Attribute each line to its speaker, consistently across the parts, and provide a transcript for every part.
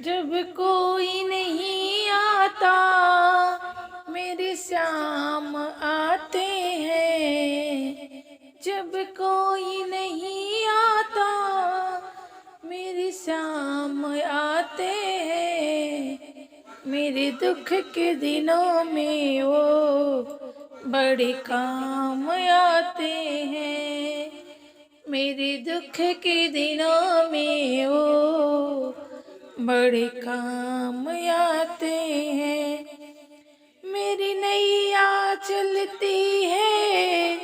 Speaker 1: जब कोई नहीं आता मेरे श्याम आते हैं। जब कोई नहीं आता मेरे श्याम आते हैं। मेरे दुख के दिनों में वो बड़े काम आते हैं। मेरे दुख के दिनों में वो बड़े काम आते हैं। मेरी नैया चलती है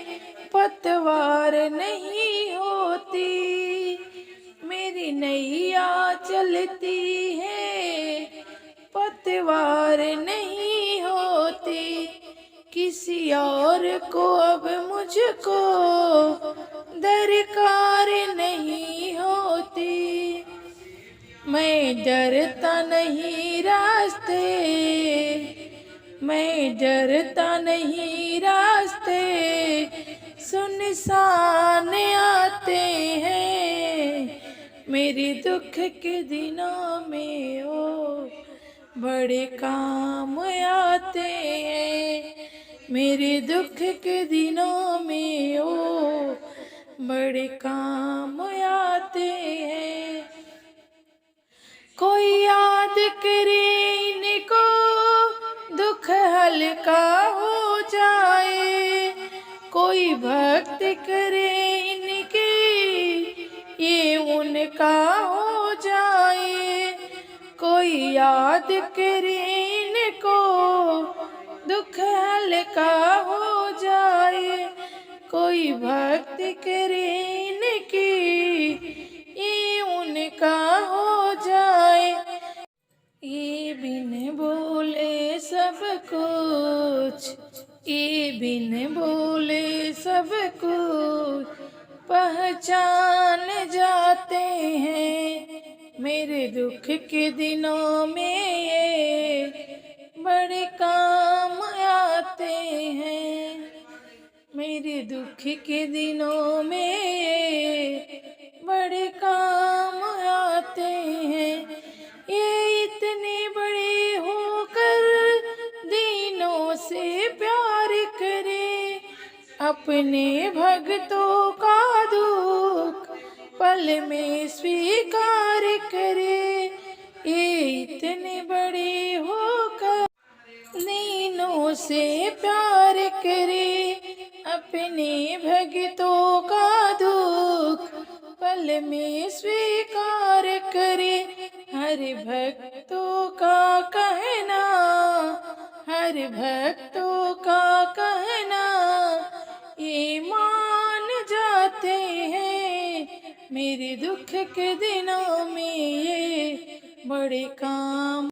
Speaker 1: पतवार नहीं होती। मेरी नैया चलती है पतवार नहीं होती। किसी और को अब मुझको दरकार नहीं होती। मैं डरता नहीं रास्ते, मैं डरता नहीं रास्ते सुनसान आते हैं। मेरे दुख के दिनों में वो बड़े काम आते हैं। मेरे दुख के दिनों में वो बड़े काम आते हैं। कोई याद करे इनको दुख हल्का हो जाए। कोई भक्त करे इनके ये उनका हो जाए। कोई याद करे इनको दुख हल्का हो जाए। कोई भक्त करे इनकी ये उनका हो जाए। ये बिन बोले सब कुछ, ये बिन बोले सब कुछ पहचान जाते हैं। मेरे दुख के दिनों में ये बड़े काम आते हैं। मेरे दुख के दिनों में ये बड़े काम आते हैं। ये इतने बड़े होकर दीनों से प्यार करे। अपने भक्तों का दुख पल में स्वीकार करे। ये इतने बड़े होकर दीनों से प्यार करे। अपने भक्तों का दुख पल में स्वीकार करे। हर भक्तों का कहना, हर भक्तों का कहना ये मान जाते हैं। मेरे दुख के दिनों में ये बड़े काम